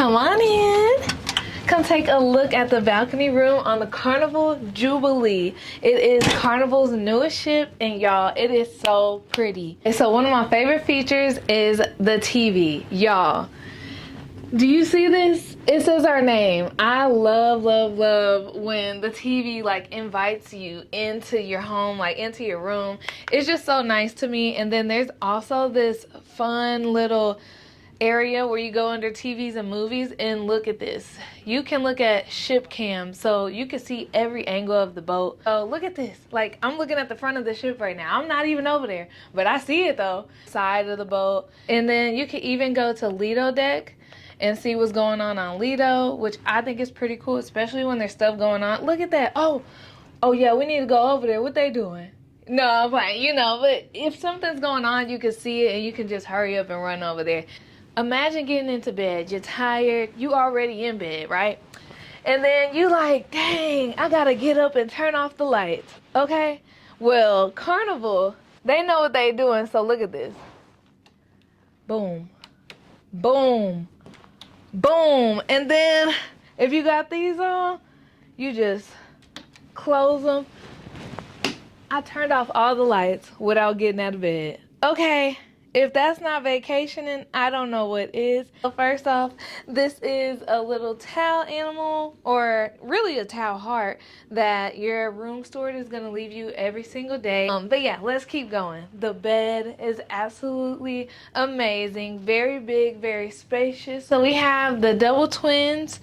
Come on in. Come take a look at the balcony room on the Carnival Jubilee. It is Carnival's newest ship, and y'all, it is so pretty. And so one of my favorite features is the TV. Y'all, do you see this? It says our name. I love when the TV like invites you into your home, like into your room. It's just so nice to me. And then there's also this fun little area where you go under TVs and movies, and look at this. You can look at ship cam, so you can see every angle of the boat. So look at this. Like, I'm looking at the front of the ship right now. I'm not even over there, but I see it though. Side of the boat. And then you can even go to Lido deck and see what's going on Lido, which I think is pretty cool, especially when there's stuff going on. Look at that. Oh yeah, we need to go over there. What they doing? No, I'm fine, you know, but if something's going on, you can see it and you can just hurry up and run over there. Imagine getting into bed, you're tired, you already in bed, right? And then you like, dang, I gotta get up and turn off the lights, okay? Well, Carnival, they know what they doing, so look at this. Boom, boom, boom. And then if you got these on, you just close them. I turned off all the lights without getting out of bed. Okay. If that's not vacationing, I don't know what is. So first off, this is a little towel animal, or really a towel heart, that your room steward is gonna leave you every single day. But yeah, let's keep going. The bed is absolutely amazing. Very big, very spacious. So we have the double twins.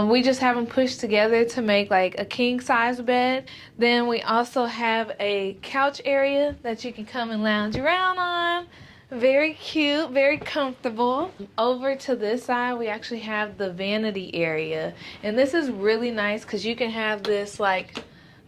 We just have them pushed together to make like a king size bed. Then we also have a couch area that you can come and lounge around on. Very cute, very comfortable. Over to this side, we actually have the vanity area. And this is really nice because you can have this like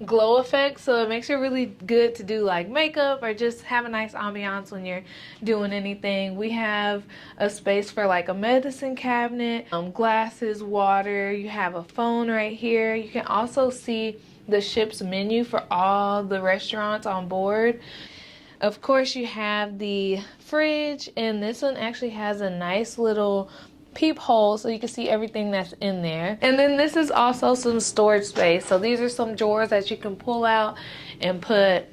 glow effect. So it makes it really good to do like makeup or just have a nice ambiance when you're doing anything. We have a space for like a medicine cabinet, glasses, water. You have a phone right here. You can also see the ship's menu for all the restaurants on board. Of course, you have the fridge, and this one actually has a nice little peephole so you can see everything that's in there. And then this is also some storage space. So these are some drawers that you can pull out and put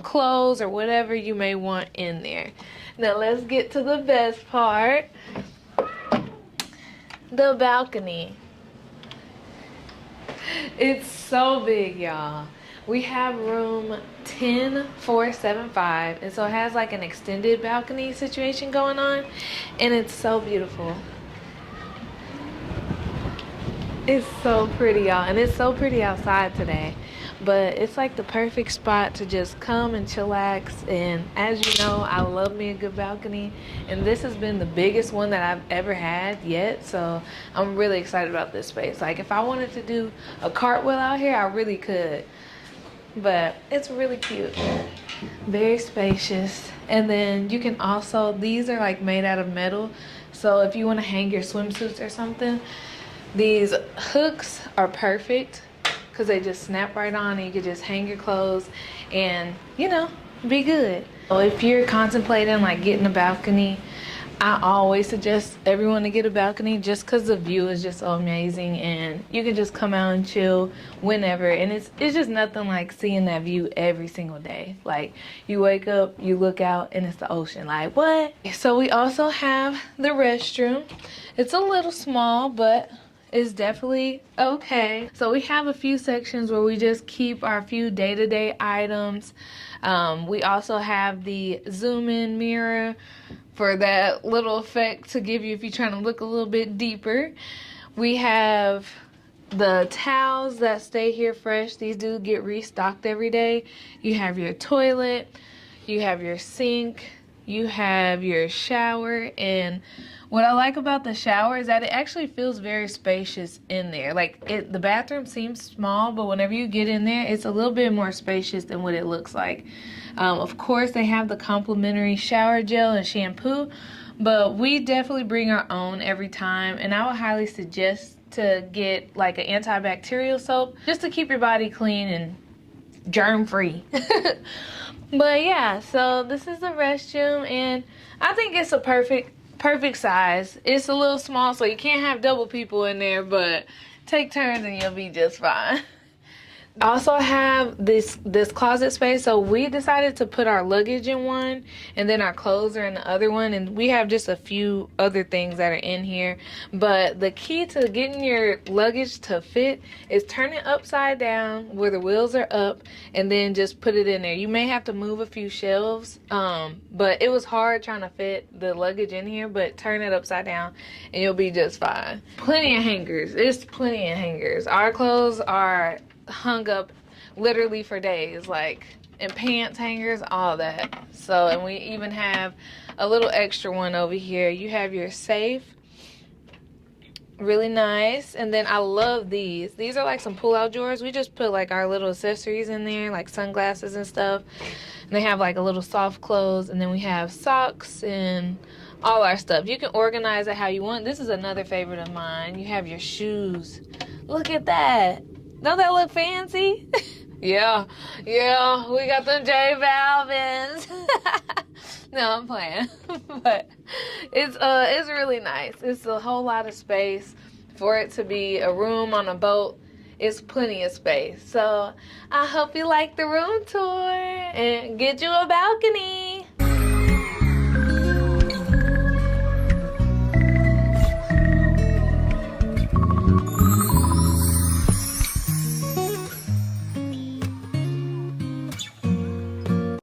clothes or whatever you may want in there. Now let's get to the best part, the balcony. It's so big, y'all. We have room 10475, and so it has like an extended balcony situation going on, and it's so beautiful. It's so pretty, y'all, and it's so pretty outside today, but it's like the perfect spot to just come and chillax. And as you know, I love me a good balcony, and this has been the biggest one that I've ever had yet, so I'm really excited about this space. Like, if I wanted to do a cartwheel out here, I really could. But it's really cute, very spacious. And then you can also, these are like made out of metal, so if you want to hang your swimsuits or something, these hooks are perfect because they just snap right on and you can just hang your clothes and, you know, be good. So if you're contemplating like getting a balcony, I always suggest everyone to get a balcony just because the view is just so amazing, and you can just come out and chill whenever, and it's just nothing like seeing that view every single day. Like, you wake up, you look out, and it's the ocean. Like, what? So we also have the restroom. It's a little small, but it's definitely okay. So we have a few sections where we just keep our few day-to-day items. We also have the zoom in mirror for that little effect to give you if you're trying to look a little bit deeper. We have the towels that stay here fresh. These do get restocked every day. You have your toilet, you have your sink, you have your shower. And what I like about the shower is that it actually feels very spacious in there. Like, the bathroom seems small, but whenever you get in there, it's a little bit more spacious than what it looks like. Of course, they have the complimentary shower gel and shampoo, but we definitely bring our own every time. And I would highly suggest to get like an antibacterial soap just to keep your body clean and germ-free. But yeah, so this is the restroom, and I think it's a perfect perfect size. It's a little small, so you can't have double people in there, but take turns and you'll be just fine. I also have this closet space, so we decided to put our luggage in one and then our clothes are in the other one, and we have just a few other things that are in here. But the key to getting your luggage to fit is turn it upside down where the wheels are up and then just put it in there. You may have to move a few shelves, but it was hard trying to fit the luggage in here, but turn it upside down and you'll be just fine. Plenty of hangers. It's plenty of hangers. Our clothes are hung up literally for days, like in pants hangers, all that. So, and we even have a little extra one over here. You have your safe, really nice. And then I love these are like some pull-out drawers. We just put like our little accessories in there, like sunglasses and stuff, and they have like a little soft clothes, and then we have socks and all our stuff. You can organize it how you want. This is another favorite of mine. You have your shoes. Look at that. Don't that look fancy? Yeah, we got them J Balvin's. No, I'm playing. But it's really nice. It's a whole lot of space for it to be a room on a boat. It's plenty of space. So I hope you like the room tour and get you a balcony.